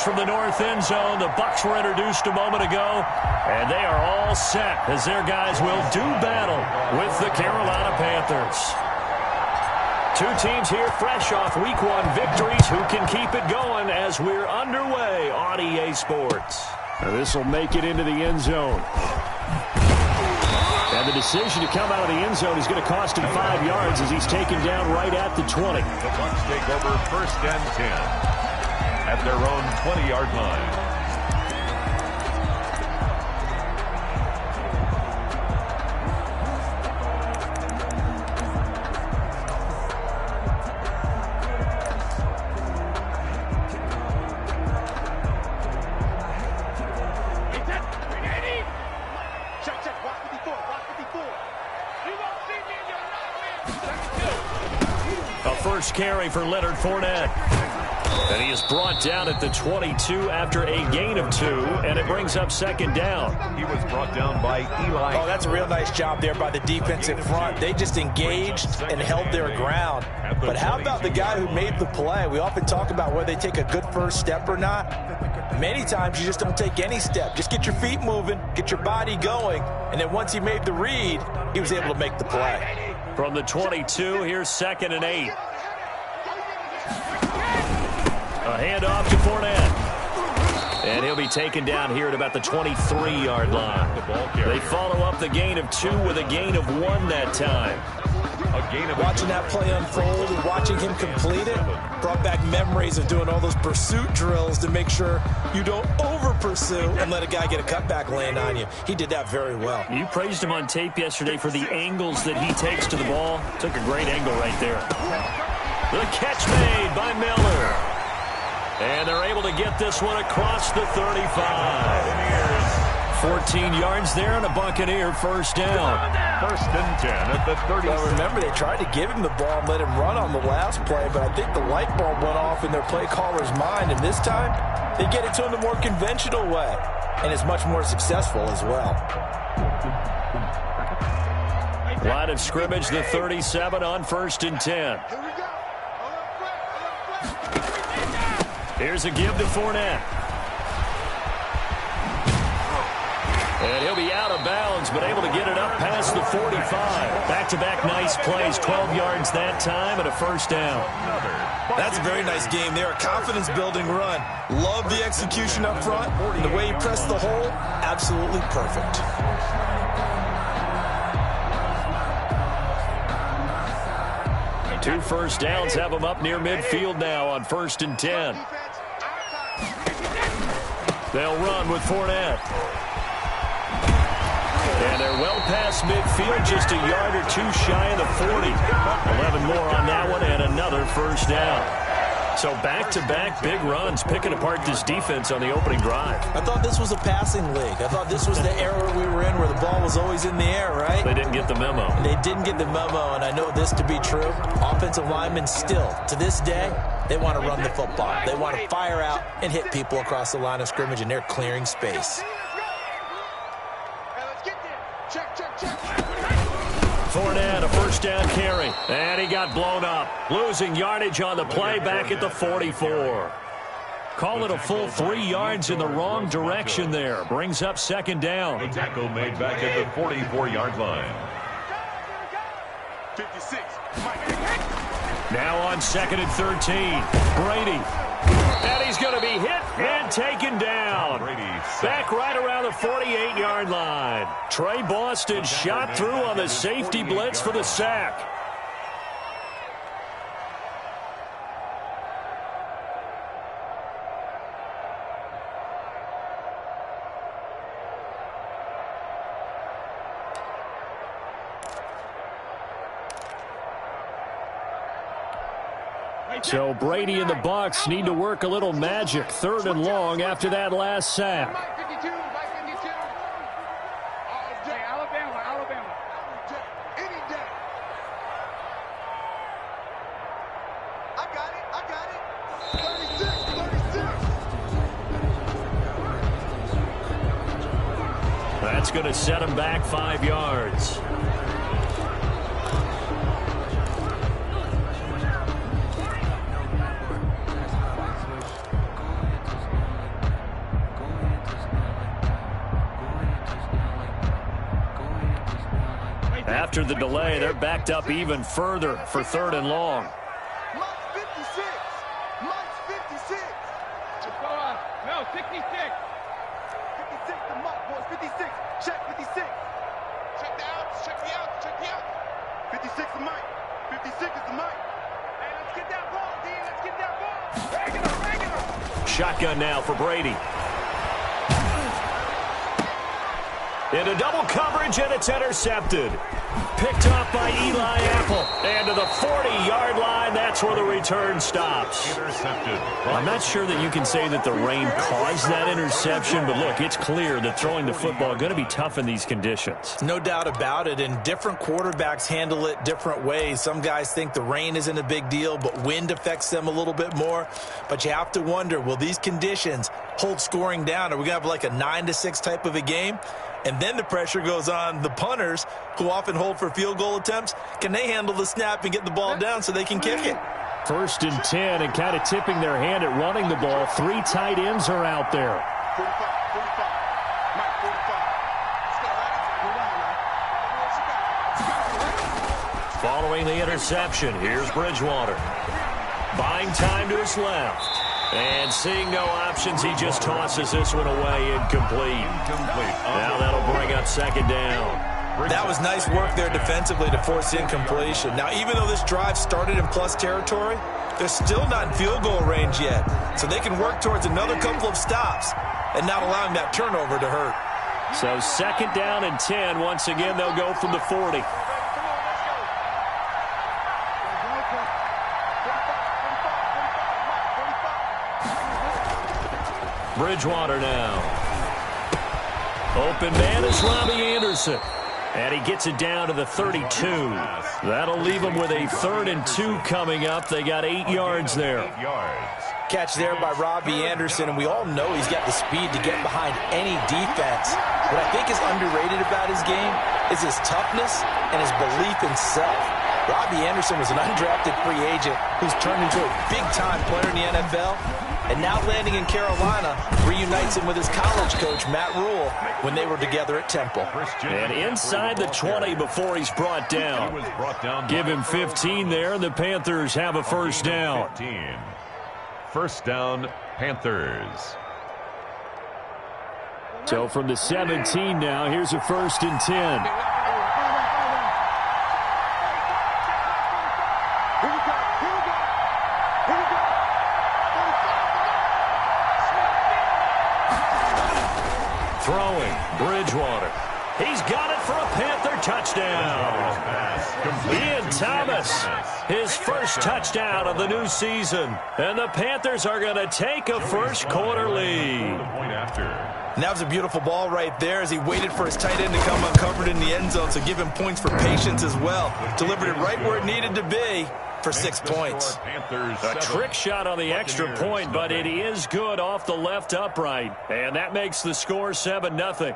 from the north end zone. The Bucs were introduced a moment ago, and they are all set as their guys will do battle with the Carolina Panthers. Two teams here fresh off Week 1 victories. Who can keep it going as we're underway on EA Sports? This will make it into the end zone. And the decision to come out of the end zone is going to cost him 5 yards as he's taken down right at the 20. The Bucs take over 1st and 10 at their own 20-yard line. First carry for Leonard Fournette. And he is brought down at the 22 after a gain of 2, and it brings up 2nd down. He was brought down by Eli. Oh, that's a real nice job there by the defensive front. They just engaged and held their ground. But how about the guy who made the play? We often talk about whether they take a good first step or not. Many times you just don't take any step. Just get your feet moving, get your body going, and then once he made the read, he was able to make the play. From the 22, here's 2nd and 8. A handoff to Fournette. And he'll be taken down here at about the 23-yard line. They follow up the gain of 2 with a gain of 1 that time. Watching that play unfold and watching him complete it brought back memories of doing all those pursuit drills to make sure you don't over-pursue and let a guy get a cutback lane on you. He did that very well. You praised him on tape yesterday for the angles that he takes to the ball. Took a great angle right there. The catch made by Miller. And they're able to get this one across the 35. 14 yards there and a Buccaneer first down. 1st and 10 at the 30. Well, remember, they tried to give him the ball and let him run on the last play, but I think the light bulb went off in their play caller's mind, and this time they get it to him the more conventional way, and it's much more successful as well. Line of scrimmage, the 37 on 1st and 10. Here's a give to Fournette. And he'll be out of bounds, but able to get it up past the 45. Back-to-back nice plays, 12 yards that time, and a first down. That's a very nice game there, a confidence-building run. Love the execution up front, and the way he pressed the hole, absolutely perfect. Two first downs have them up near midfield now on 1st and 10. They'll run with Fournette. And they're well past midfield, just a yard or 2 shy of the 40. 11 more on that one and another first down. So back-to-back big runs, picking apart this defense on the opening drive. I thought this was a passing league. I thought this was the era we were in where the ball was always in the air, right? They didn't get the memo. And they didn't get the memo, and I know this to be true. Offensive linemen still, to this day, they want to run the football. They want to fire out and hit people across the line of scrimmage, and they're clearing space. Fournette, a first down carry. And he got blown up. Losing yardage on the play back at the 44. Call it a full 3 yards in the wrong direction there. Brings up 2nd down. The tackle made back at the 44-yard line. 56. Now on 2nd and 13. Brady. And he's going to be hit and taken down. Back right around the 48-yard line. Trey Boston shot through on the safety blitz for the sack. So Brady and the Bucs need to work a little magic. 3rd and long after that last sack. That's going to set him back 5 yards. after the delay, they're backed up even further for 3rd and long. Mark 56. Mark 56. No, 66. 56 to Mark, boys. 56. Check 56. Check the outs. Check the outs. Check the outs. 56 is Mike. 56 is the Mike. Hey, let's get that ball, D. Let's get that ball. Regular. Shotgun now for Brady. Into double coverage, and it's intercepted. Picked off by Eli Apple. And to the 40-yard line, that's where the return stops. Intercepted. I'm not sure that you can say that the rain caused that interception, but look, it's clear that throwing the football is going to be tough in these conditions. No doubt about it, and different quarterbacks handle it different ways. Some guys think the rain isn't a big deal, but wind affects them a little bit more. But you have to wonder, will these conditions hold scoring down? Are we going to have like a 9-6 type of a game? And then the pressure goes on the punters, who often hold for field goal attempts. Can they handle the snap and get the ball down so they can kick it? 1st and 10, and kind of tipping their hand at running the ball. 3 tight ends are out there. 45. Mike, 45. Following the interception, here's Bridgewater. Buying time to his left. And seeing no options, he just tosses this one away, incomplete. Now that'll bring up 2nd down. That was nice work there defensively to force incompletion. Now, even though this drive started in plus territory, they're still not in field goal range yet. So they can work towards another couple of stops and not allowing that turnover to hurt. So 2nd down and 10. Once again, they'll go from the 40. Bridgewater now. Open man is Robbie Anderson. And he gets it down to the 32. That'll leave him with a 3rd and 2 coming up. They got 8 yards there. Catch there by Robbie Anderson, and we all know he's got the speed to get behind any defense. What I think is underrated about his game is his toughness and his belief in self. Robbie Anderson was an undrafted free agent who's turned into a big-time player in the NFL, and now landing in Carolina reunites him with his college coach, Matt Rule, when they were together at Temple. And inside the 20 before he's brought down. Give him 15 there, and the Panthers have a 1st down. 1st down, Panthers. So from the 17 now, here's a 1st and 10. Throwing, Bridgewater. He's got it for a Panther touchdown. Ian Thomas, his 1st touchdown of the new season. And the Panthers are going to take a 1st quarter lead. And that was a beautiful ball right there as he waited for his tight end to come uncovered in the end zone, so give him points for patience as well. Delivered it right where it needed to be for 6 points. A trick shot on the extra point, but it is good off the left upright. And that makes the score 7-0.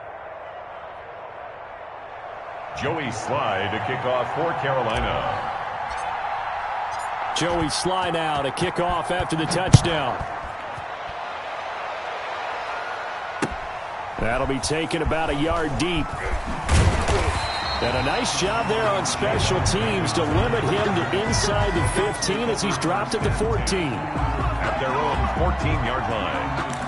Joey Sly to kick off for Carolina. Joey Sly now to kick off after the touchdown. That'll be taken about a yard deep. And a nice job there on special teams to limit him to inside the 15 as he's dropped at the 14. At their own 14-yard line.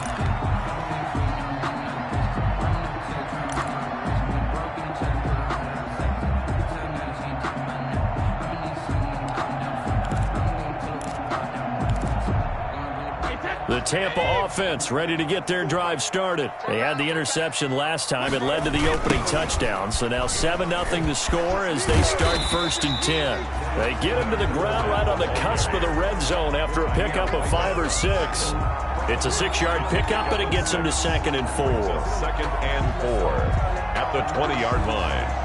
The Tampa offense ready to get their drive started. They had the interception last time. It led to the opening touchdown. So now 7-0 to score as they start 1st and 10. They get him to the ground right on the cusp of the red zone after a pickup of 5 or 6. It's a 6-yard pickup, and it gets him to 2nd and 4. 2nd and 4 at the 20-yard line.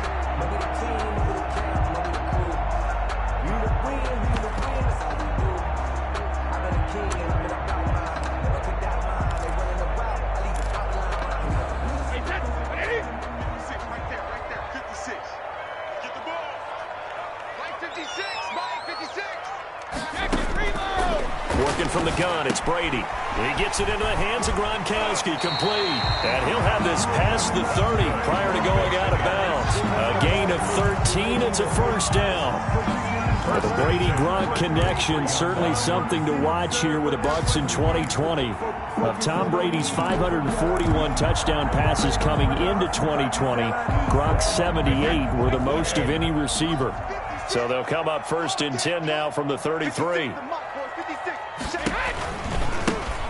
Working from the gun, it's Brady. He gets it into the hands of Gronkowski, complete. And he'll have this past the 30 prior to going out of bounds. A gain of 13, it's a first down. The Brady-Gronk connection, certainly something to watch here with the Bucs in 2020. Of Tom Brady's 541 touchdown passes coming into 2020, Gronk's 78 were the most of any receiver. So they'll come up first and 10 now from the 33.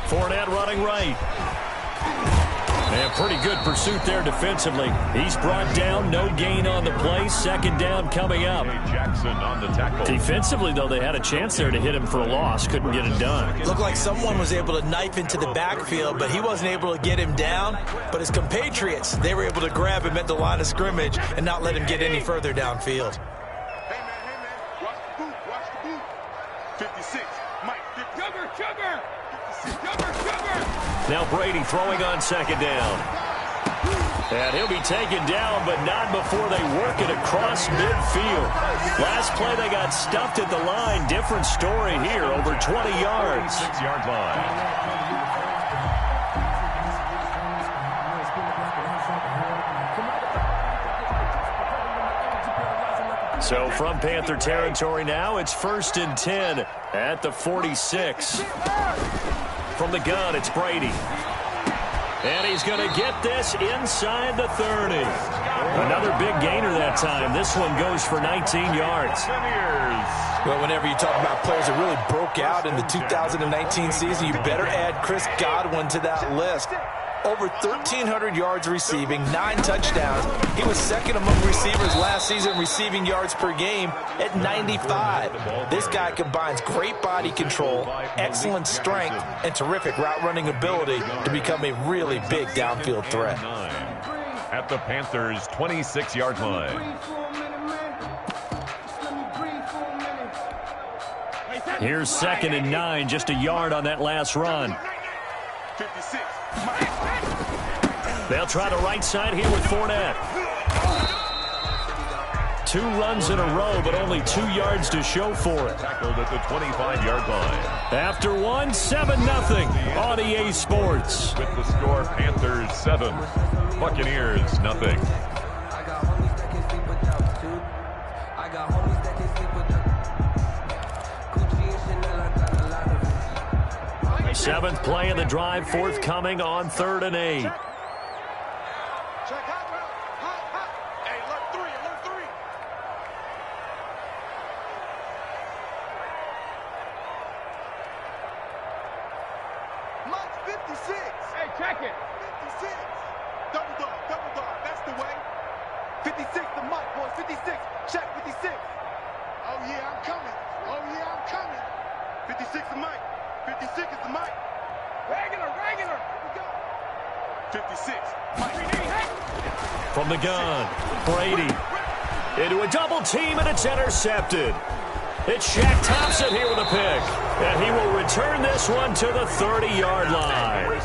Fournette running right. And pretty good pursuit there defensively. He's brought down, no gain on the play. Second down coming up. Jackson on the tackle. Defensively, though, they had a chance there to hit him for a loss. Couldn't get it done. Looked like someone was able to knife into the backfield, but he wasn't able to get him down. But his compatriots, they were able to grab him at the line of scrimmage and not let him get any further downfield. Hey, man. Watch the boot. Watch the boot. 56. Mike. Sugar. 56. Sugar. Now Brady throwing on second down. And he'll be taken down, but not before they work it across midfield. Last play, they got stuffed at the line. Different story here, over 20 yards. 6-yard line. So from Panther territory now, it's first and 10 at the 46. From the gun, it's Brady. And he's going to get this inside the 30. Another big gainer that time. This one goes for 19 yards. Well, whenever you talk about players that really broke out in the 2019 season, you better add Chris Godwin to that list. Over 1,300 yards receiving, 9 touchdowns. He was second among receivers last season receiving yards per game at 95. This guy combines great body control, excellent strength, and terrific route running ability to become a really big downfield threat. At the Panthers' 26-yard line. Here's second and 9, just a yard on that last run. 56. They'll try the right side here with Fournette. 2 runs in a row, but only 2 yards to show for it. Tackled at the 25-yard line. After one, 7-0 on EA Sports. With the score, Panthers 7, Buccaneers nothing. 7th play of the drive, forthcoming on 3rd and 8. Check hot route. Hot. Hey, alert 3. Mike, 56. Hey, check it. 56. Double dog. That's the way. 56 to Mike, boys. 56. Check 56. Oh, yeah, I'm coming. 56 to Mike. 56 is the Mike. Regular. Here we go. 56. Mike. From the gun, Brady into a double team, and it's intercepted. It's Shaq Thompson here with a pick, and he will return this one to the 30-yard line.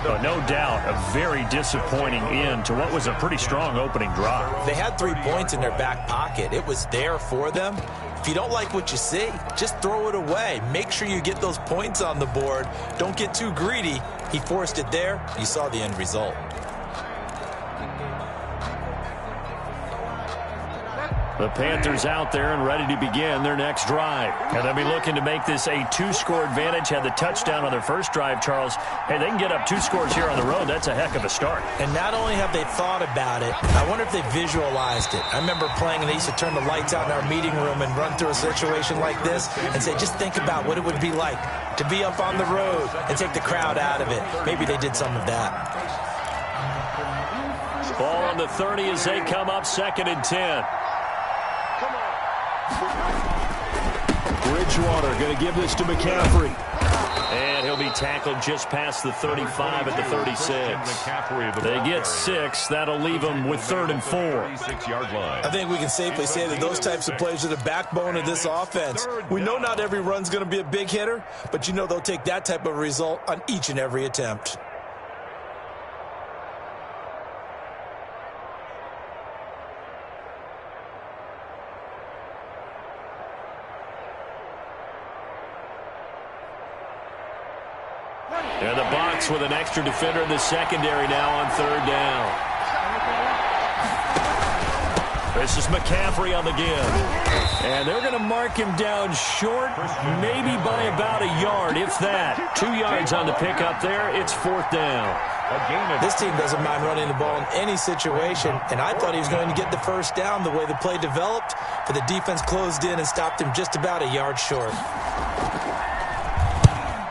But no doubt, a very disappointing end to what was a pretty strong opening drive. They had 3 points in their back pocket. It was there for them. If you don't like what you see, just throw it away. Make sure you get those points on the board. Don't get too greedy. He forced it there. You saw the end result. The Panthers out there and ready to begin their next drive. And they'll be looking to make this a 2-score advantage. Had the touchdown on their first drive, Charles. Hey, they can get up 2 scores here on the road. That's a heck of a start. And not only have they thought about it, I wonder if they visualized it. I remember playing and they used to turn the lights out in our meeting room and run through a situation like this and say, just think about what it would be like to be up on the road and take the crowd out of it. Maybe they did some of that. Ball on the 30 as they come up 2nd and 10. Bridgewater going to give this to McCaffrey. And he'll be tackled just past the 35 at the 36. They get 6. That'll leave them with 3rd and 4. I think we can safely say that those types of plays are the backbone of this offense. We know not every run's going to be a big hitter, but you know they'll take that type of result on each and every attempt. Bucs with an extra defender in the secondary now on third down. This is McCaffrey on the give. And they're going to mark him down short, maybe by about a yard, if that. 2 yards on the pickup there. It's fourth down. This team doesn't mind running the ball in any situation, and I thought he was going to get the first down the way the play developed, but the defense closed in and stopped him just about a yard short.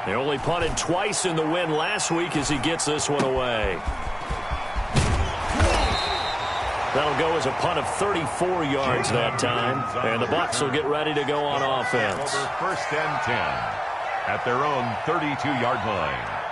They only punted twice in the win last week as he gets this one away. That'll go as a punt of 34 yards that time, and the Bucs will get ready to go on offense. First and 10 at their own 32-yard line.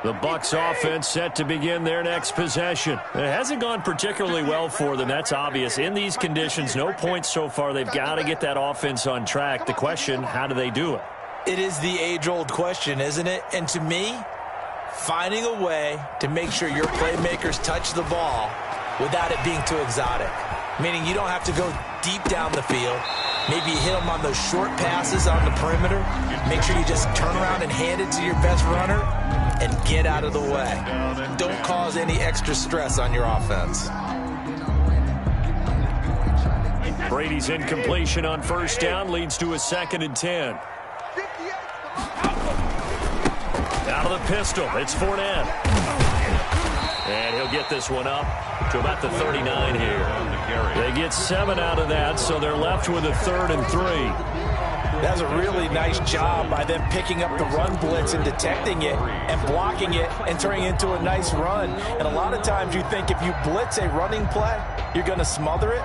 The Bucs offense set to begin their next possession. It hasn't gone particularly well for them. That's obvious. In these conditions, no points so far. They've got to get that offense on track. The question, how do they do it? It is the age-old question, isn't it? And to me, finding a way to make sure your playmakers touch the ball without it being too exotic. Meaning you don't have to go deep down the field. Maybe you hit them on those short passes on the perimeter. Make sure you just turn around and hand it to your best runner and get out of the way. Don't cause any extra stress on your offense. Brady's incompletion on first down leads to a 2nd and 10. Out of the pistol, it's Fournette. And he'll get this one up to about the 39 here. They get 7 out of that, so they're left with a 3rd and 3. That was a really nice job by them picking up the run blitz and detecting it and blocking it and turning it into a nice run. And a lot of times you think if you blitz a running play, you're going to smother it.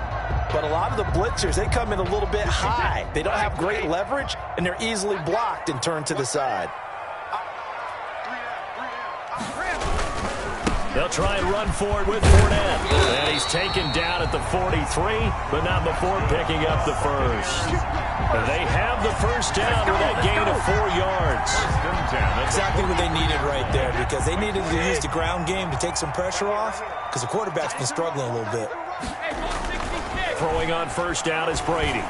But a lot of the blitzers, they come in a little bit high. They don't have great leverage, and they're easily blocked and turned to the side. They'll try and run for it with Fournette. And he's taken down at the 43, but not before picking up the first. They have the first down with that gain of 4 yards. Exactly what they needed right there, because they needed to use the ground game to take some pressure off, because the quarterback's been struggling a little bit. Throwing on first down is Brady.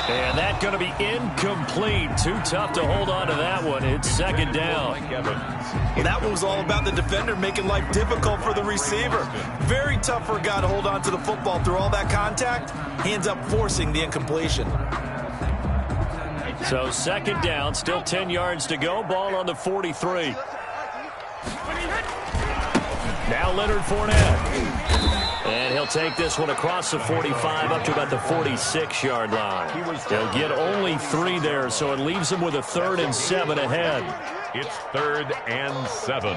And that's going to be incomplete. Too tough to hold on to that one. It's 2nd down. Well, that one was all about the defender making life difficult for the receiver. Very tough for a guy to hold on to the football through all that contact. He ends up forcing the incompletion. So 2nd down, still 10 yards to go. Ball on the 43. Now Leonard Fournette. And he'll take this one across the 45 up to about the 46-yard line. They'll get only 3 there, so it leaves them with a 3rd and 7 ahead. It's 3rd and 7.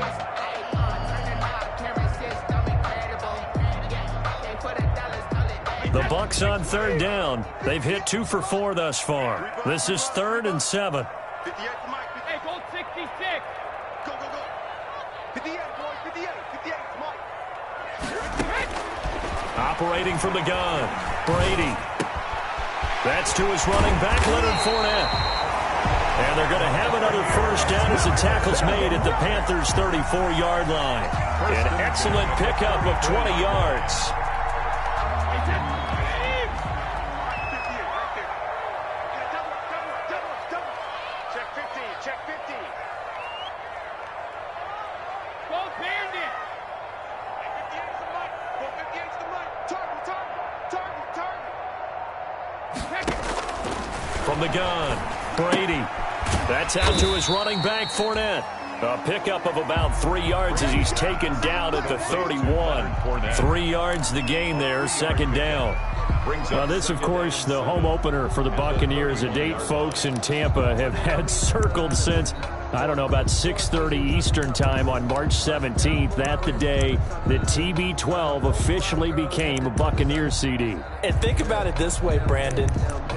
The Bucs on 3rd down. They've hit 2 for 4 thus far. This is 3rd and 7. 58 to Mike. Hey, go 66. Go, go, go. 58, boys. 58. 58 to Mike. Operating from the gun, Brady. That's to his running back, Leonard Fournette. And they're going to have another first down as the tackle's made at the Panthers' 34-yard line. An excellent pickup of 20 yards. Check 15. Check 15. Go Bandit. 58's the Mike. Go 58's the Mike. Target, target, target, target. From the gun, Brady. That's out to his running back, Fournette. A pickup of about 3 yards as he's taken down at the 31. 3 yards the gain there, 2nd down. Now this, of course, the home opener for the Buccaneers, a date folks in Tampa have had circled since I don't know, about 6:30 Eastern time on March 17th. That the day that TB12 officially became a Buccaneers CD. And think about it this way, Brandon.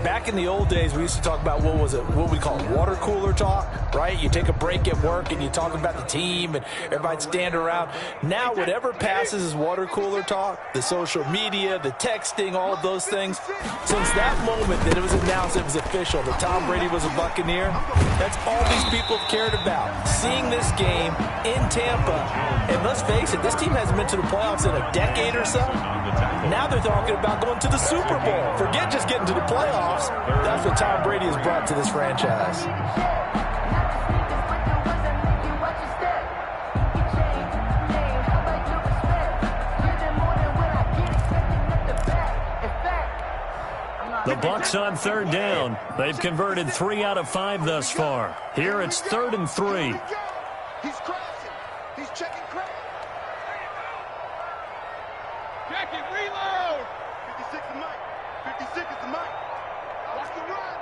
Back in the old days, we used to talk about what we call water cooler talk, right? You take a break at work and you talk about the team and everybody'd stand around. Now, whatever passes is water cooler talk, the social media, the texting, all of those things. Since that moment that it was announced it was official, that Tom Brady was a Buccaneer, that's all these people have cared about. Seeing this game in Tampa, and let's face it, this team hasn't been to the playoffs in a decade or so. Now they're talking about going to the Super Bowl. Forget just getting to the playoffs. That's what Tom Brady has brought to this franchise. The Bucs on 3rd down. They've converted 3 out of 5 thus far. Here it's 3rd and 3. He's crashing. He's checking crash. Check it, reload. 56 is Mike. 56 is the Mike. Watch the run.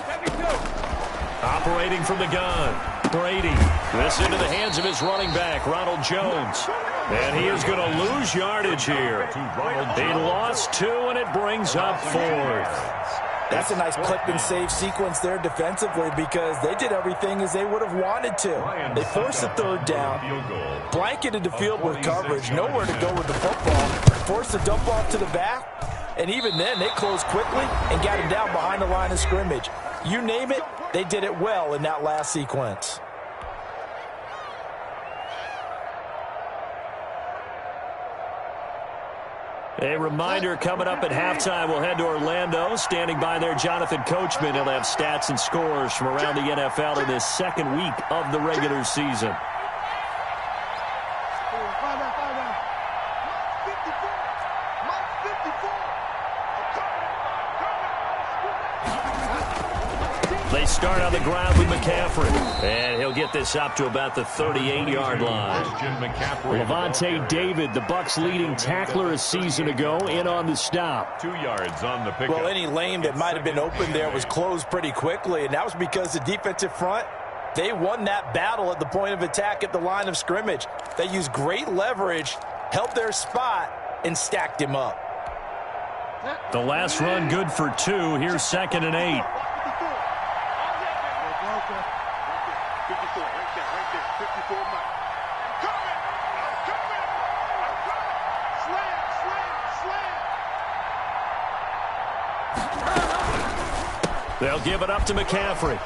72. Operating from the gun. Brady. This into the hands of his running back, Ronald Jones. And he is going to lose yardage here. He lost 2, and it brings up 4th. That's a nice clip and save sequence there defensively because they did everything as they would have wanted to. They forced the 3rd down, blanketed the field with coverage, nowhere to go with the football, forced the dump off to the back, and even then they closed quickly and got him down behind the line of scrimmage. You name it, they did it well in that last sequence. A reminder coming up at halftime, we'll head to Orlando. Standing by there, Jonathan Coachman. He'll have stats and scores from around the NFL in this 2nd week of the regular season. They start on the ground with McCaffrey. And he'll get this up to about the 38-yard line. Levante David, the Bucs' leading tackler a season ago, in on the stop. 2 yards on the pickup. Well, any lane that might have been open there was closed pretty quickly, and that was because the defensive front, they won that battle at the point of attack at the line of scrimmage. They used great leverage, held their spot, and stacked him up. The last run good for 2. Here's 2nd and 8. 54, right there, 54 Mike. I'm coming. Slam. They'll give it up to McCaffrey.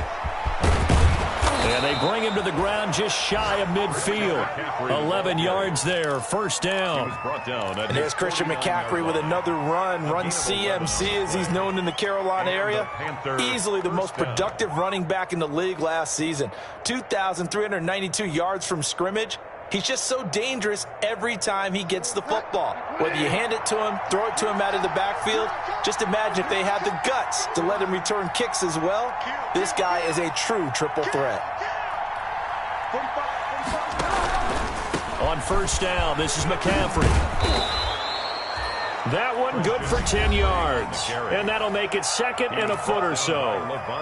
And they bring him to the ground just shy of midfield. 11 yards there, 1st down. And there's Christian McCaffrey with another run CMC as he's known in the Carolina area. Easily the most productive running back in the league last season. 2,392 yards from scrimmage. He's just so dangerous every time he gets the football. Whether you hand it to him, throw it to him out of the backfield, just imagine if they had the guts to let him return kicks as well. This guy is a true triple threat. On 1st down, this is McCaffrey. That one good for 10 yards. And that'll make it 2nd and a foot or so.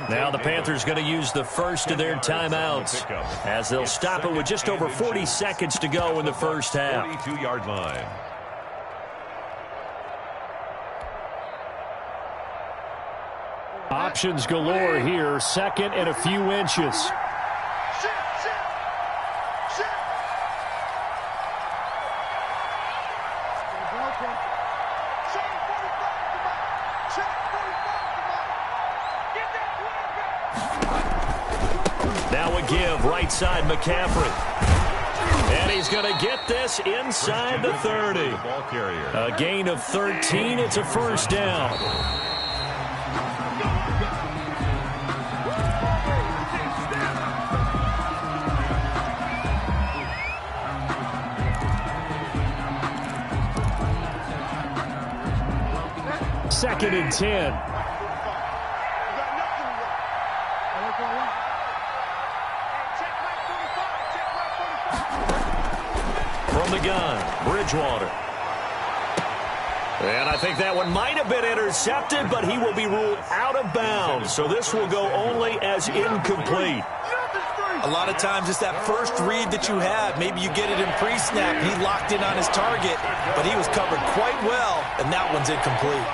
Now the Panthers going to use the first of their timeouts as they'll stop it with just over 40 seconds to go in the first half. 42-yard line. Options galore here. 2nd and a few inches. Now a give right side McCaffrey. And he's going to get this inside the 30. A gain of 13. It's a 1st down. Second and 10. From the gun, Bridgewater. And I think that one might have been intercepted, but he will be ruled out of bounds. So this will go only as incomplete. A lot of times it's that first read that you have. Maybe you get it in pre-snap. He locked in on his target, but he was covered quite well, and that one's incomplete.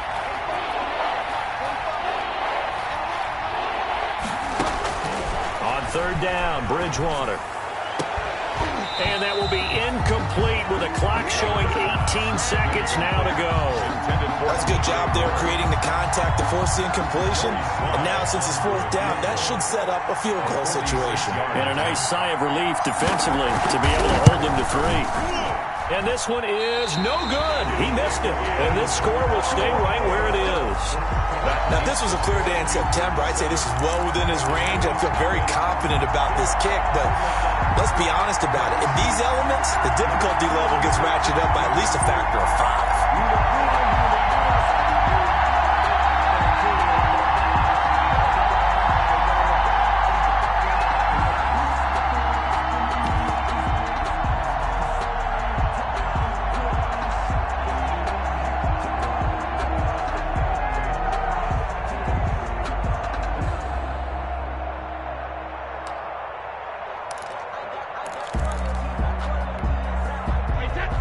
On third down, Bridgewater. And that will be incomplete with a clock showing 18 seconds now to go. That's a good job there creating the contact to force the incompletion. And now since it's fourth down, that should set up a field goal situation. And a nice sigh of relief defensively to be able to hold them to 3. And this one is no good. He missed it. And this score will stay right where it is. Now, if this was a clear day in September, I'd say this is well within his range. I feel very confident about this kick, but let's be honest about it. In these elements, the difficulty level gets ratcheted up by at least a factor of 5.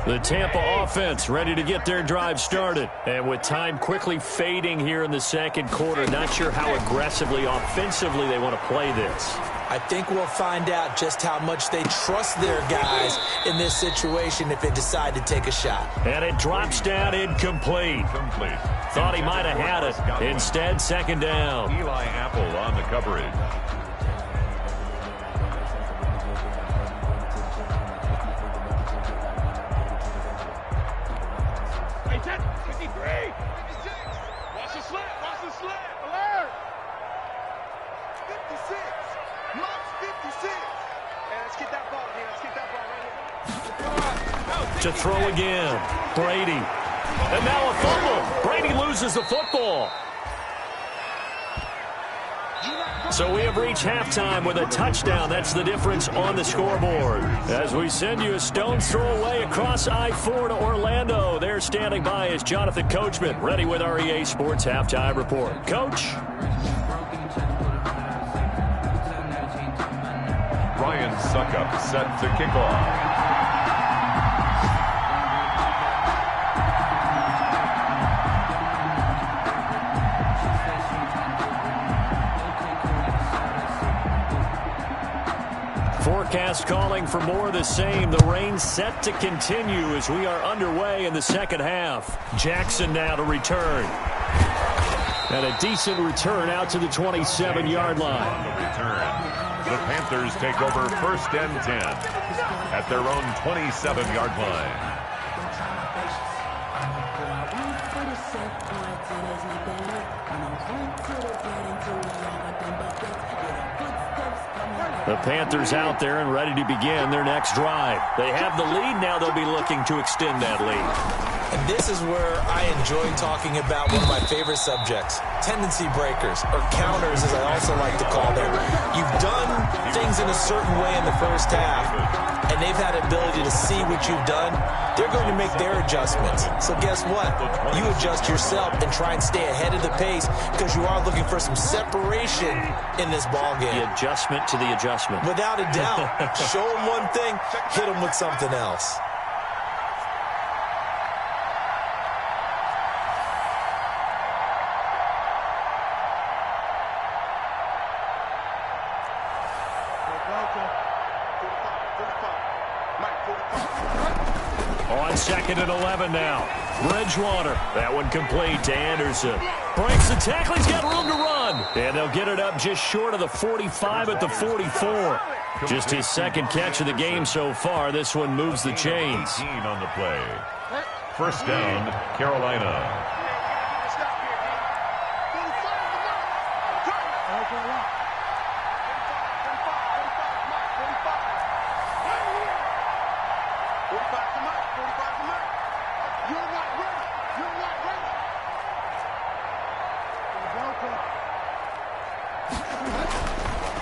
The Tampa offense ready to get their drive started. And with time quickly fading here in the second quarter, not sure how aggressively, offensively they want to play this. I think we'll find out just how much they trust their guys in this situation if they decide to take a shot. And it drops down incomplete. Thought he might have had it. Instead, second down. Eli Apple on the coverage. To throw again. Brady. And now a fumble. Brady loses the football. So we have reached halftime with a touchdown. That's the difference on the scoreboard. As we send you a stone's throw away across I-4 to Orlando. There standing by is Jonathan Coachman, ready with our EA Sports Halftime Report. Coach. Ryan Suckup set to kick off. Forecast calling for more of the same. The rain set to continue as we are underway in the second half. Jackson now to return. And a decent return out to the 27-yard line. The Panthers take over first and 10 at their own 27-yard line. The Panthers out there and ready to begin their next drive. They have the lead. Now they'll be looking to extend that lead. And this is where I enjoy talking about one of my favorite subjects, tendency breakers, or counters as I also like to call them. You've done things in a certain way in the first half, and they've had the ability to see what you've done. They're going to make their adjustments. So guess what? You adjust yourself and try and stay ahead of the pace because you are looking for some separation in this ballgame. The adjustment to the adjustment. Without a doubt. Show them one thing, hit them with something else. On second and 11 now. Bridgewater. That one complete to Anderson. Breaks the tackle. He's got room to run. And they'll get it up just short of the 45 at the 44. Just his second catch of the game so far. This one moves the chains. 18 on the play. First down, Carolina.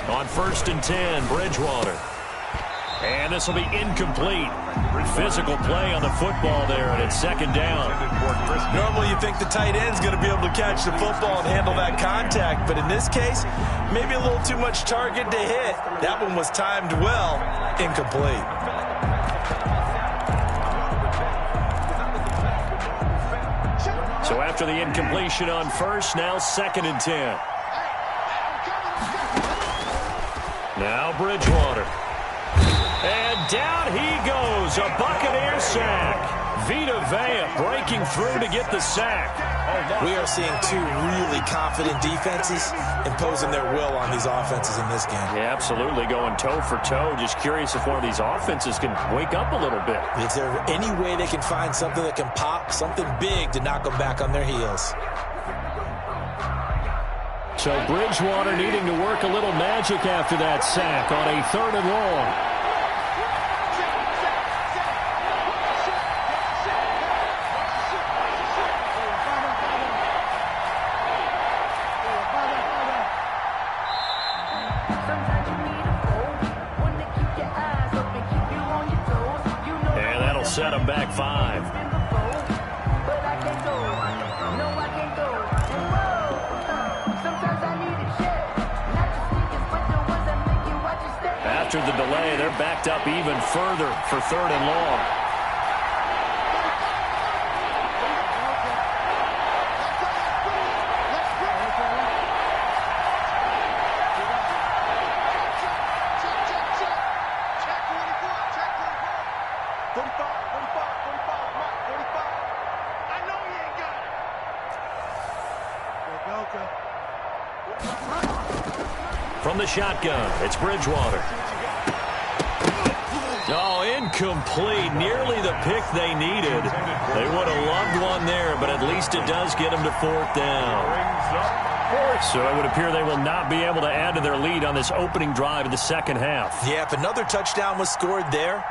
On first and 10, Bridgewater. And this will be incomplete. Physical play on the football there, and it's second down. Normally you think the tight end's going to be able to catch the football and handle that contact, but in this case, maybe a little too much target to hit. That one was timed well, incomplete. So after the incompletion on first, now second and 10. Now Bridgewater. And down he goes, a Buccaneer sack. Vita Vea breaking through to get the sack. We are seeing two really confident defenses imposing their will on these offenses in this game. Yeah, absolutely, going toe for toe. Just curious if one of these offenses can wake up a little bit. Is there any way they can find something that can pop, something big to knock them back on their heels? So Bridgewater needing to work a little magic after that sack on a 3rd and long. Set him back 5. After the delay, they're backed up even further for 3rd and long. From the shotgun, it's Bridgewater. Oh, incomplete. Nearly the pick they needed. They would have loved one there, but at least it does get them to 4th down. So it would appear they will not be able to add to their lead on this opening drive of the second half. Yeah, if another touchdown was scored there,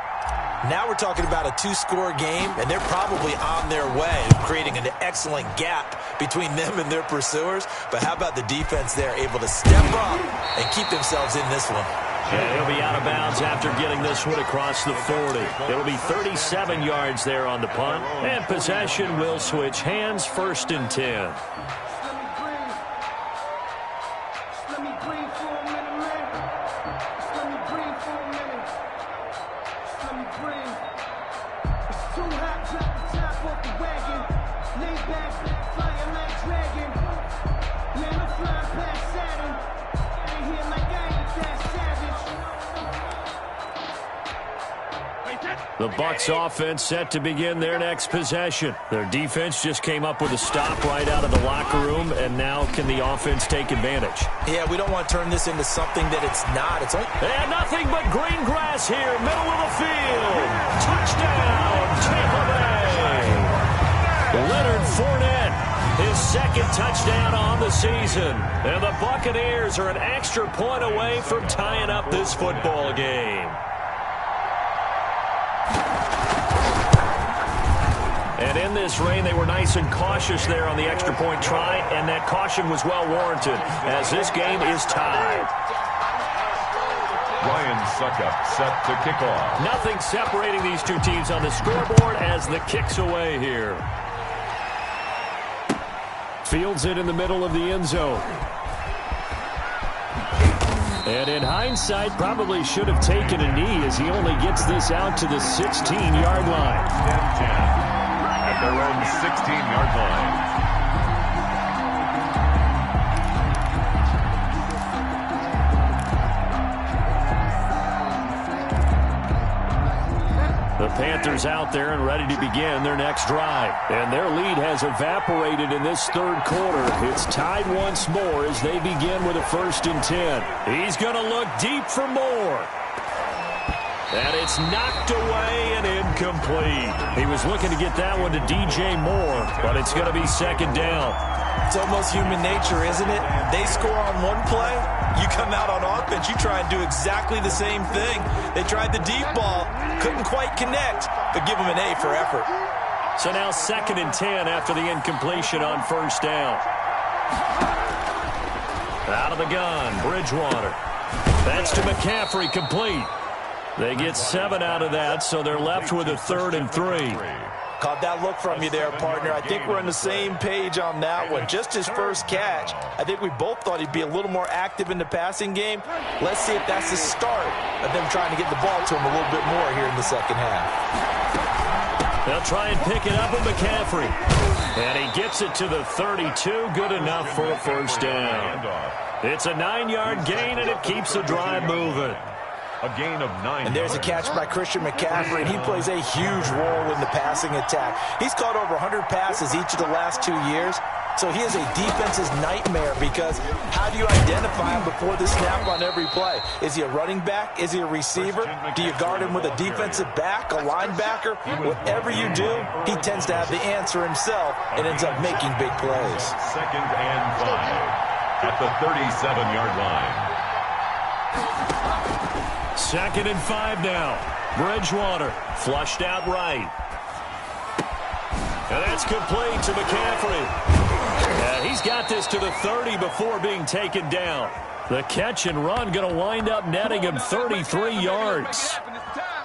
now we're talking about a 2-score game, and they're probably on their way, creating an excellent gap between them and their pursuers. But how about the defense there, able to step up and keep themselves in this one? And he'll be out of bounds after getting this one across the 40. It'll be 37 yards there on the punt, and possession will switch hands, 1st and 10. The Bucs offense set to begin their next possession. Their defense just came up with a stop right out of the locker room, and now can the offense take advantage? Yeah, we don't want to turn this into something that it's not. It's only... And nothing but green grass here, middle of the field. Touchdown, Tampa Bay. Leonard Fournette, his 2nd touchdown on the season. And the Buccaneers are an extra point away from tying up this football game. And in this rain, they were nice and cautious there on the extra point try, and that caution was well warranted as this game is tied. Ryan Suckup set to kick off. Nothing separating these two teams on the scoreboard as the kick's away here. Fields it in the middle of the end zone. And in hindsight, probably should have taken a knee as he only gets this out to the 16-yard line. 10-10. At their own 16-yard line. The Panthers out there and ready to begin their next drive. And their lead has evaporated in this 3rd quarter. It's tied once more as they begin with a 1st and 10. He's going to look deep for more. And it's knocked away and incomplete. He was looking to get that one to DJ Moore, but it's going to be 2nd down. It's almost human nature, isn't it? They score on one play, you come out on offense, you try and do exactly the same thing. They tried the deep ball, couldn't quite connect, but give them an A for effort. So now 2nd and 10 after the incompletion on 1st down. Out of the gun, Bridgewater. That's to McCaffrey, complete. They get 7 out of that, so they're left with a 3rd and 3. Caught that look from you there, partner. I think we're on the same page on that one. Just his first catch. I think we both thought he'd be a little more active in the passing game. Let's see if that's the start of them trying to get the ball to him a little bit more here in the second half. They'll try and pick it up with McCaffrey. And he gets it to the 32. Good enough for a first down. It's a 9-yard gain, and it keeps the drive moving. A gain of 9. And there's a catch by Christian McCaffrey, and he plays a huge role in the passing attack. He's caught over 100 passes each of the last 2 years, so he is a defense's nightmare because how do you identify him before the snap on every play? Is he a running back? Is he a receiver? Do you guard him with a defensive back, a linebacker? Whatever you do, he tends to have the answer himself and ends up making big plays. 2nd and 5 at the 37-yard line. 2nd and 5 now. Bridgewater flushed out right. And that's complete to McCaffrey. And he's got this to the 30 before being taken down. The catch and run going to wind up netting him 33 yards.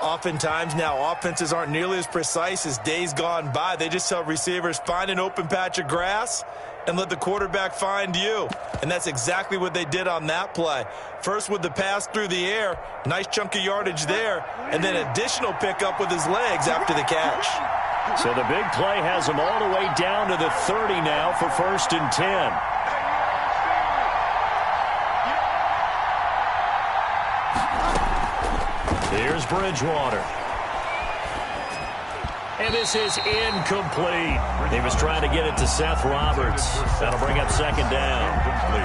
Oftentimes now, offenses aren't nearly as precise as days gone by. They just tell receivers, find an open patch of grass and let the quarterback find you. And that's exactly what they did on that play. First with the pass through the air, nice chunk of yardage there, and then additional pickup with his legs after the catch. So the big play has him all the way down to the 30 now for 1st and 10. Here's Bridgewater. And this is incomplete. He was trying to get it to Seth Roberts. That'll bring up 2nd down.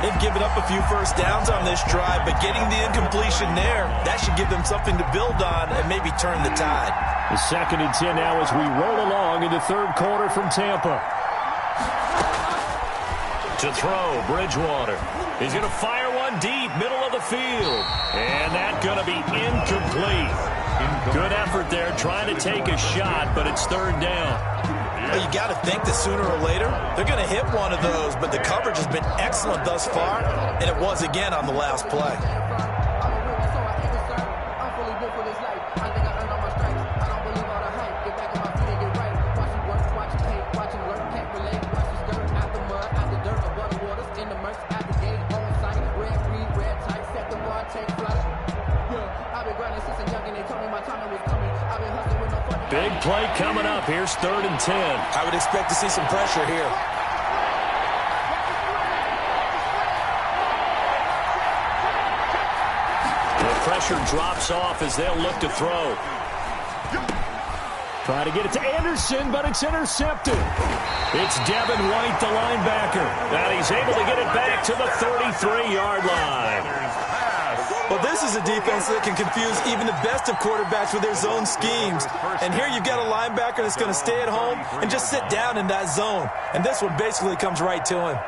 They've given up a few first downs on this drive, but getting the incompletion there, that should give them something to build on and maybe turn the tide. The 2nd and 10 now as we roll along in the 3rd quarter from Tampa. To throw, Bridgewater. He's going to fire one deep, middle of the field. And that's going to be incomplete. Good effort there, trying to take a shot, but it's 3rd down. Well, you got to think that sooner or later, they're going to hit one of those, but the coverage has been excellent thus far, and it was again on the last play. Big play coming up. Here's 3rd and 10. I would expect to see some pressure here. The pressure drops off as they'll look to throw. Try to get it to Anderson, but it's intercepted. It's Devin White, the linebacker. And he's able to get it back to the 33-yard line. Well, this is a defense that can confuse even the best of quarterbacks with their zone schemes. And here you've got a linebacker that's going to stay at home and just sit down in that zone. And this one basically comes right to him.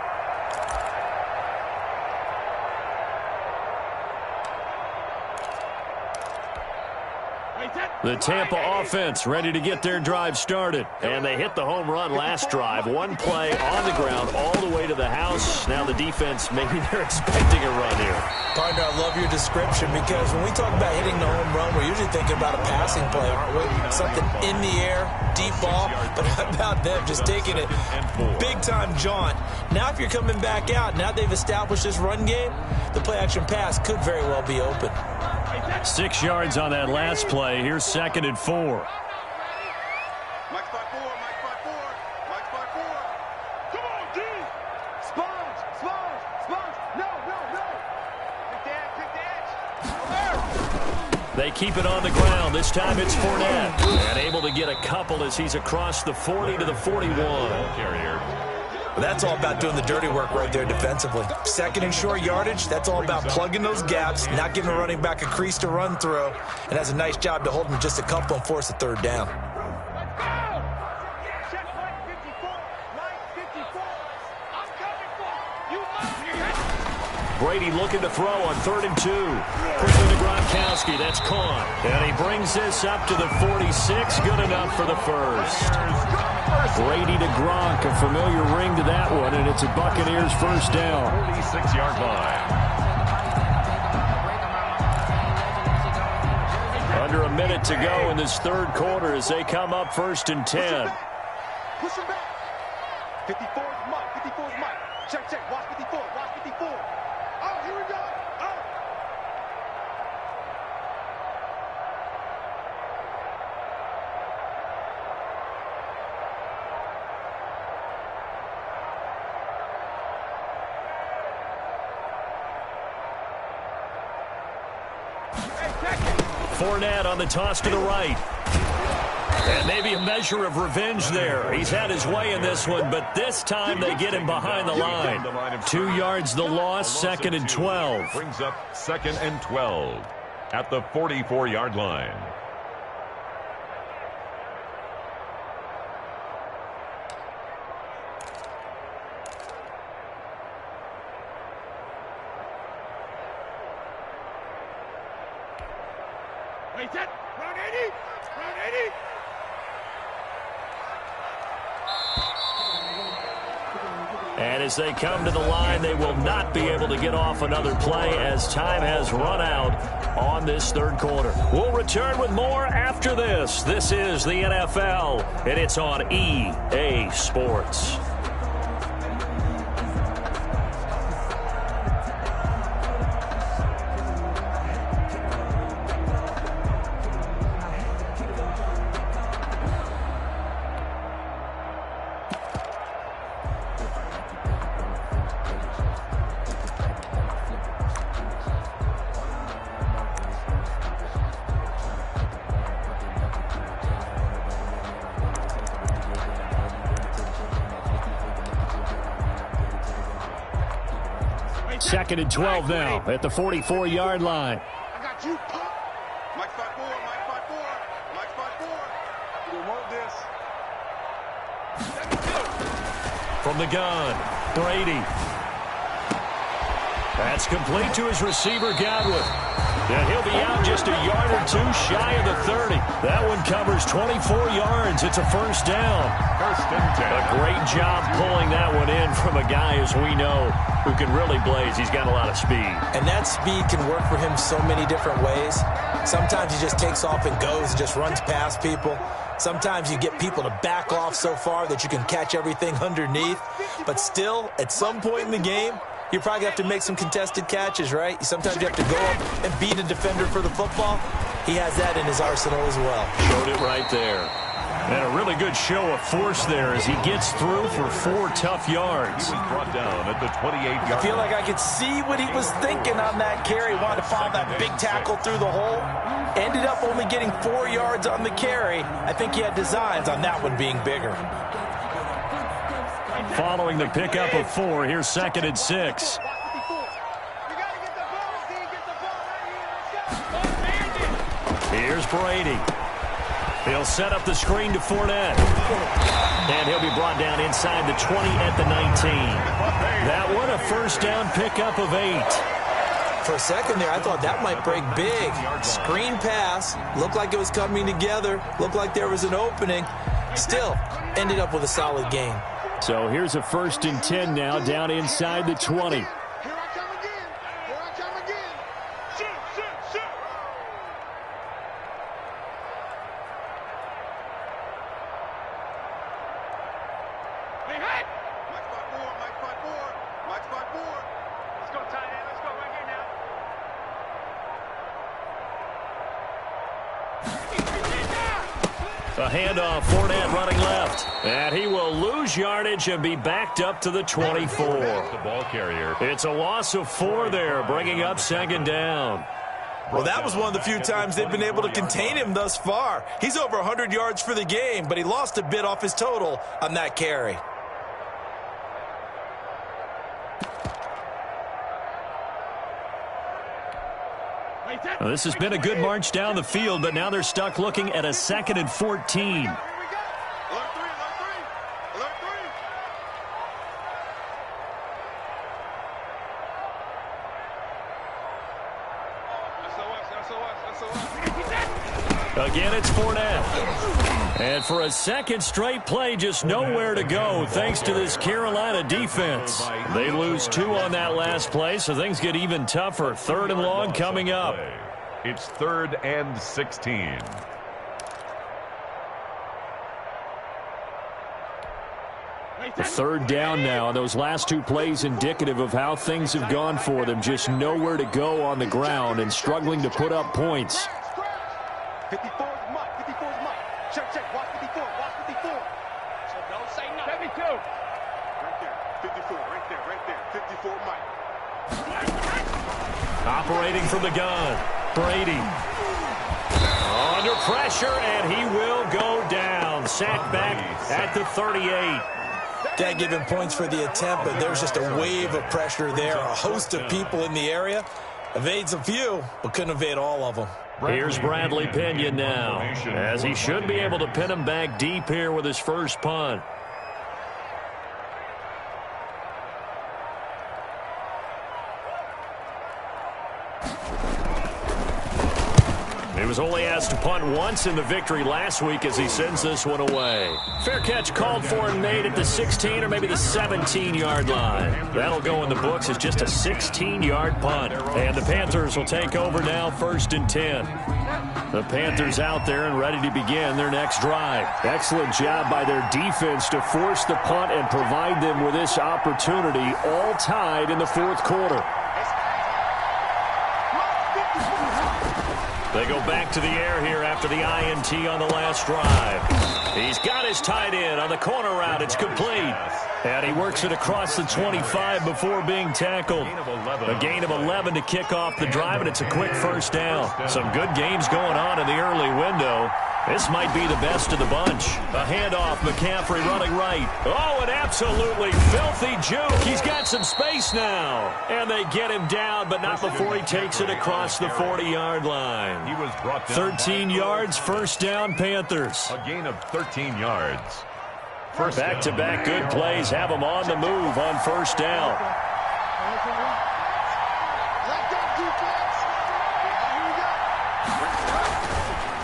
The Tampa offense ready to get their drive started. And they hit the home run last drive. One play on the ground all the way to the house. Now the defense, maybe they're expecting a run here. Partner, I love your description because when we talk about hitting the home run, we're usually thinking about a passing play, aren't we? Something in the air, deep ball. But how about them just taking it big-time jaunt? Now if you're coming back out, now they've established this run game, the play-action pass could very well be open. 6 yards on that last play. Here's 2nd and 4. Mike's by 4, Mike's by 4, Mike's by 4. Come on, D! Sponge, sponge, sponge. No. Pick that. They keep it on the ground. This time it's Fournette. And able to get a couple as he's across the 40 to the 41. Carrier. That's all about doing the dirty work right there defensively. 2nd and short yardage, that's all about plugging those gaps, not giving a running back a crease to run through, and has a nice job to hold him just a couple and force a 3rd down. Brady looking to throw on 3rd and 2. Quickly to Gronkowski. That's caught. And he brings this up to the 46. Good enough for the first. Brady to Gronk. A familiar ring to that one, and it's a Buccaneers first down. 46-yard line. Under a minute to go in this third quarter as they come up 1st and 10. Push him back. 54 is Mike. 54 is Mike. Check, check. Watch 54. Watch 54. Oh, here we go. Oh. Fournette on the toss to the right. And maybe a measure of revenge there. He's had his way in this one, but this time they get him behind the line. 2 yards the loss, 2nd and 12. Brings up 2nd and 12 at the 44-yard line. Wait, that. Round 80. Round 80. And as they come to the line, they will not be able to get off another play as time has run out on this third quarter. We'll return with more after this. This is the NFL, and it's on EA Sports. Second and 12 now at the 44-yard line. I got you, pop. Mike 5-4, Mike 5-4, Mike 5-4. You want this. From the gun, Brady. That's complete to his receiver, Godwin. And he'll be out just a yard or two shy of the 30. That one covers 24 yards. It's a first down. 1st and 10. A great job pulling that one in from a guy, as we know, who can really blaze. He's got a lot of speed. And that speed can work for him so many different ways. Sometimes he just takes off and goes, just runs past people. Sometimes you get people to back off so far that you can catch everything underneath. But still, at some point in the game, you probably have to make some contested catches, right? Sometimes you have to go up and beat a defender for the football. He has that in his arsenal as well. Showed it right there. And a really good show of force there as he gets through for 4 tough yards. He was brought down at the 28-yard line. I feel like I could see what he was thinking on that carry. Wanted to follow that big tackle through the hole. Ended up only getting 4 yards on the carry. I think he had designs on that one being bigger. Following the pickup of 4, here's 2nd and 6. Here's Brady. He'll set up the screen to Fournette. And he'll be brought down inside the 20 at the 19. That one, a first down pickup of 8. For a second there, I thought that might break big. Screen pass. Looked like it was coming together. Looked like there was an opening. Still, ended up with a solid gain. So here's a 1st and 10 now, down inside the 20. Here I come again. Here I come again. Shoot, shoot, shoot. Hey, hey. Mike 5-4, Mike 5-4, Mike 5-4. Let's go, tight end. Let's go right here now. A handoff, Fournette running left. And he will lose yardage and be backed up to the 24. The ball carrier. It's a loss of 4 there, bringing up 2nd down. Well, that was one of the few times they've been able to contain him thus far. He's over 100 yards for the game, but he lost a bit off his total on that carry. Well, this has been a good march down the field, but now they're stuck looking at a 2nd and 14. Alert 3, alert 3. Alert 3. Again, it's Fournette. And for a second straight play, just nowhere to go thanks to this Carolina defense. They lose 2 on that last play, so things get even tougher. 3rd and long coming up. It's 3rd and 16. The 3rd down now. Those last 2 plays indicative of how things have gone for them. Just nowhere to go on the ground and struggling to put up points. 54 is Mike. 54 is Mike. Check, check. Watch 54. Watch 54. So don't say nothing. 72. Right there. 54. Right there. Right there. 54 Mike. Operating from the gun. Brady. Under pressure, and he will go down. Sacked back at the 38. Can't give him points for the attempt, but there's just a wave of pressure there. A host of people in the area. Evades a few, but couldn't evade all of them. Here's Bradley Pinion now, as he should be able to pin him back deep here with his first punt. He was only asked to punt once in the victory last week as he sends this one away. Fair catch called for and made at the 16 or maybe the 17-yard line. That'll go in the books as just a 16-yard punt. And the Panthers will take over now, 1st and 10. The Panthers out there and ready to begin their next drive. Excellent job by their defense to force the punt and provide them with this opportunity, all tied in the 4th quarter. They go back to the air here after the INT on the last drive. He's got his tight end on the corner route. It's complete. And he works it across the 25 before being tackled. A gain of 11 to kick off the drive, and it's a quick first down. Some good games going on in the early window. This might be the best of the bunch. A handoff, McCaffrey running right. Oh, an absolutely filthy juke. He's got some space now. And they get him down, but not before he takes it across the 40-yard line. He was brought down 13 yards, first down, Panthers. A gain of 13 yards. Back-to-back good plays have him on the move on first down.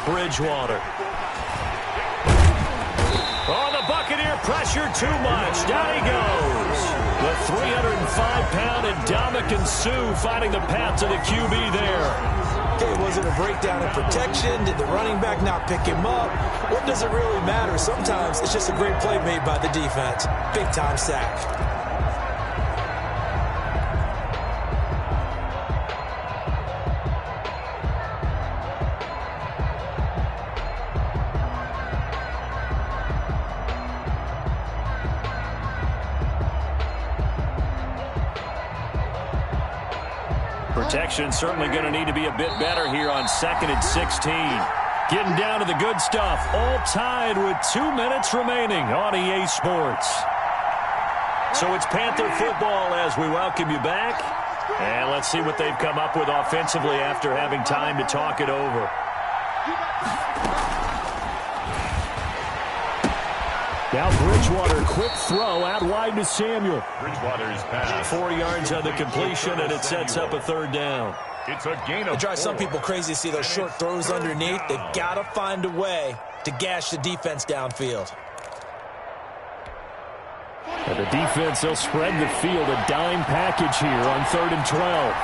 Bridgewater. Oh, the Buccaneer pressure too much. Down he goes. The 305-pound Ndamukong Suh finding the path to the QB there. Okay, was it a breakdown in protection? Did the running back not pick him up? What does it really matter? Sometimes it's just a great play made by the defense. Big-time sack. Protection certainly going to need to be a bit better here on 2nd and 16. Getting down to the good stuff. All tied with 2 minutes remaining on EA Sports. So it's Panther football as we welcome you back. And let's see what they've come up with offensively after having time to talk it over. Now Bridgewater, quick throw out wide to Samuel. Bridgewater's pass. 4 yards on the completion, and it sets up a 3rd down. It's a gain of It drives some people crazy to see those short throws underneath. They've got to find a way to gash the defense downfield. And the defense, they'll spread the field, a dime package here on 3rd and 12.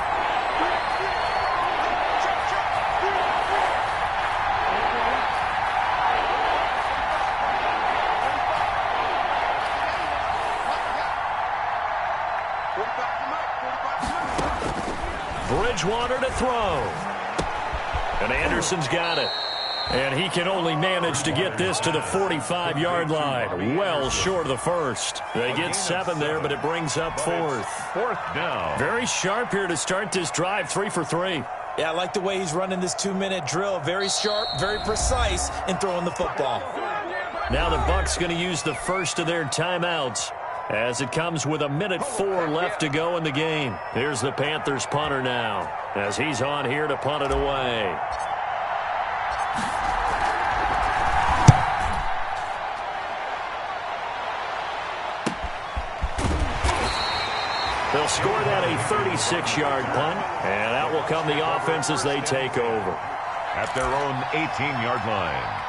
Bridgewater to throw. And Anderson's got it. And he can only manage to get this to the 45-yard line. Well short of the first. They get 7 there, but it brings up 4th. 4th down. Very sharp here to start this drive, 3 for 3. Yeah, I like the way he's running this 2-minute drill. Very sharp, very precise in throwing the football. Now the Bucs going to use the first of their timeouts as it comes with 1:04 left to go in the game. Here's the Panthers punter now as he's on here to punt it away. They'll score that a 36-yard punt, and out will come the offense as they take over. At their own 18-yard line.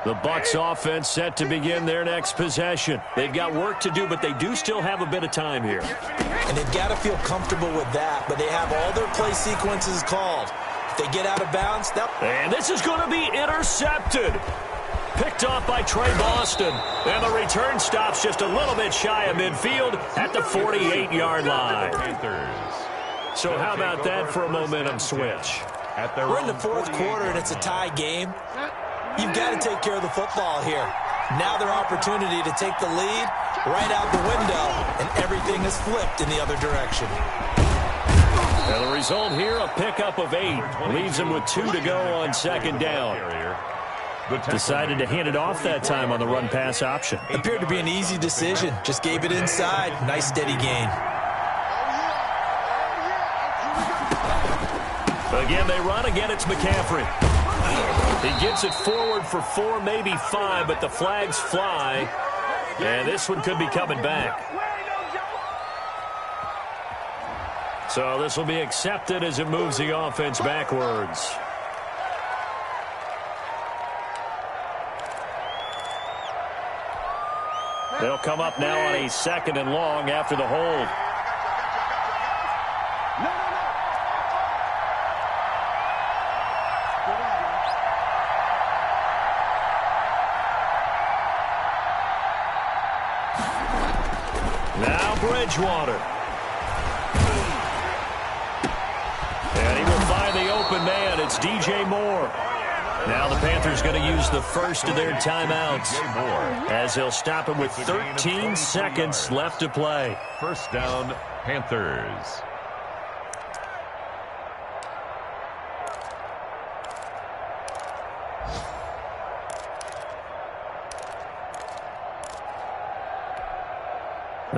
The Bucs offense set to begin their next possession. They've got work to do, but they do still have a bit of time here. And they've got to feel comfortable with that, but they have all their play sequences called. If they get out of bounds, and this is going to be intercepted. Picked off by Trey Boston. And the return stops just a little bit shy of midfield at the 48-yard line. So how about that for a momentum switch? We're in the fourth quarter, and it's a tie game. You've got to take care of the football here. Now their opportunity to take the lead right out the window, and everything is flipped in the other direction. And the result here, a pickup of 8. Leaves them with 2 to go on second down. Decided to hand it off that time on the run-pass option. Appeared to be an easy decision. Just gave it inside. Nice steady gain. Again, they run. Again, it's McCaffrey. He gets it forward for 4, maybe 5, but the flags fly. And this one could be coming back. So this will be accepted as it moves the offense backwards. They'll come up now on a 2nd and long after the hold. Now Bridgewater. And he will find the open man. It's DJ Moore. Now the Panthers going to use the first of their timeouts as they'll stop him with 13 seconds left to play. First down, Panthers.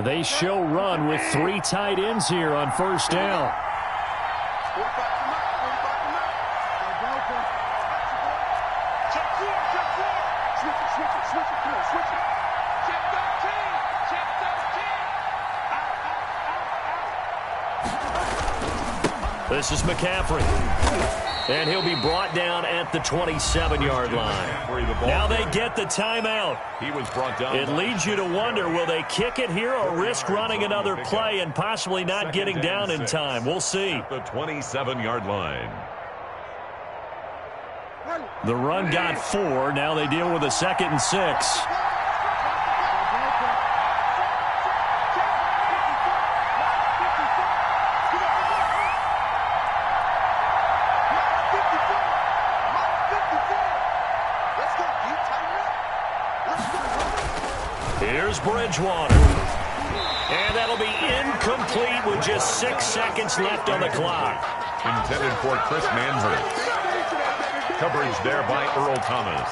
They show run with 3 tight ends here on first down. This is McCaffrey. And he'll be brought down at the 27-yard line. Now they get the timeout. He was brought down. It leads you to wonder, will they kick it here or risk running another play and possibly not getting down in time? We'll see. At the 27-yard line. The run got 4. Now they deal with a 2nd and 6. Here's Bridgewater. And that'll be incomplete with just 6 seconds left on the clock. Intended for Chris Manhurst. Coverage there by Earl Thomas.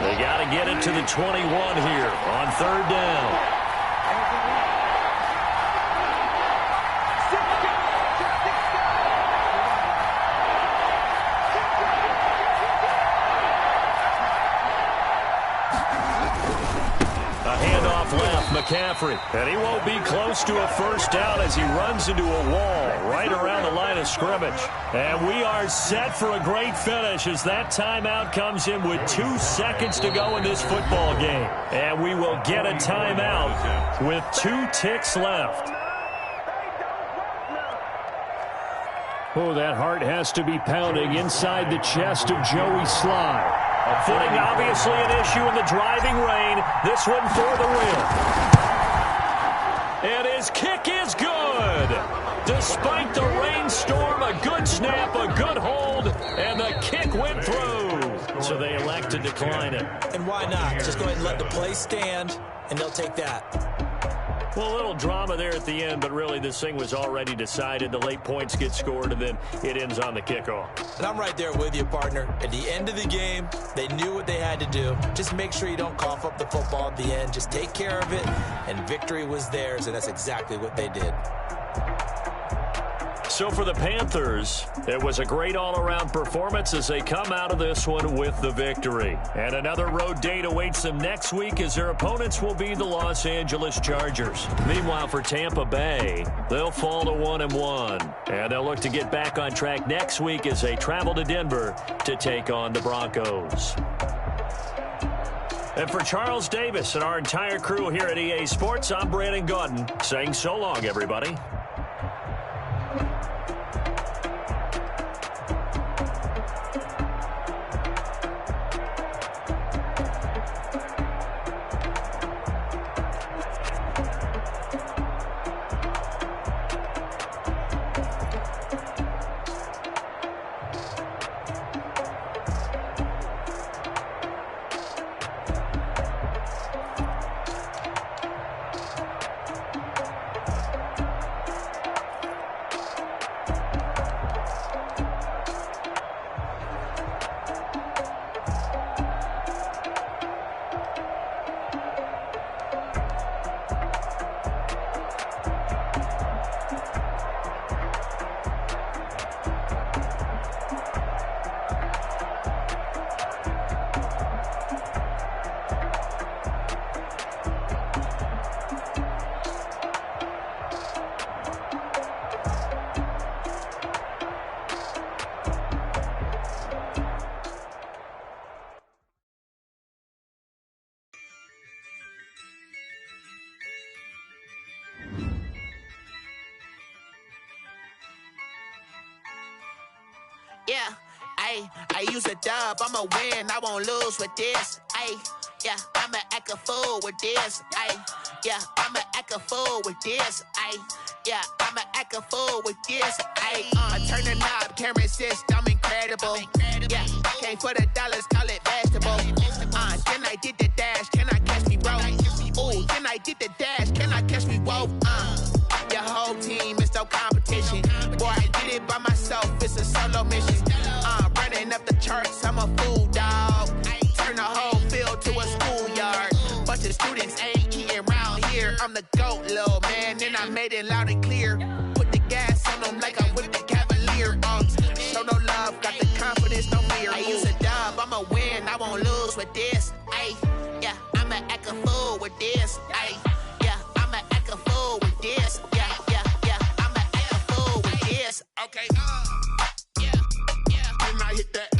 They got to get it to the 21 here on 3rd down. McCaffrey, and he won't be close to a first down as he runs into a wall right around the line of scrimmage. And we are set for a great finish as that timeout comes in with 2 seconds to go in this football game. And we will get a timeout with 2 ticks left. Oh, that heart has to be pounding inside the chest of Joey Sly. Footing obviously an issue in the driving rain. This one for the win. And his kick is good. Despite the rainstorm, a good snap, a good hold, and the kick went through. So they elect to decline it. And why not? Just go ahead and let the play stand, and they'll take that. Well, a little drama there at the end, but really this thing was already decided. The late points get scored, and then it ends on the kickoff. And I'm right there with you, partner. At the end of the game, they knew what they had to do. Just make sure you don't cough up the football at the end. Just take care of it, and victory was theirs, and that's exactly what they did. So So for the Panthers, it was a great all-around performance as they come out of this one with the victory. And another road date awaits them next week as their opponents will be the Los Angeles Chargers. Meanwhile, for Tampa Bay, they'll fall to 1-1. And they'll look to get back on track next week as they travel to Denver to take on the Broncos. And for Charles Davis and our entire crew here at EA Sports, I'm Brandon Gaudin saying so long, everybody. Yeah, I use a dub, I'ma win, I won't lose with this. Yeah, I'ma act a fool with this. Yeah, I'ma act a fool with this. Yeah, I'ma act a fool with this. I turn the knob, camera assist, I'm incredible. Yeah, came for the dollars, call it vegetable. Then I did the dash, can I catch me, bro? Ooh, then I did the dash, can I catch me, whoa? Your whole team is no competition. Boy, I did it by myself, it's a solo mission. Running up the charts, I'm a fool, dog. Turn the whole field to a schoolyard. Bunch of students ain't eating round here. I'm the GOAT, little man, and I made it loud and clear. Put the gas on them like I'm with the Cavalier. Show no love, got the confidence, no fear. I use a dub, I'ma win, I won't lose with this. Yeah, I'ma act a fool with this. Yeah, I'ma act a fool with this. Yeah, I'ma act a fool with this. Okay, yeah. Then I hit that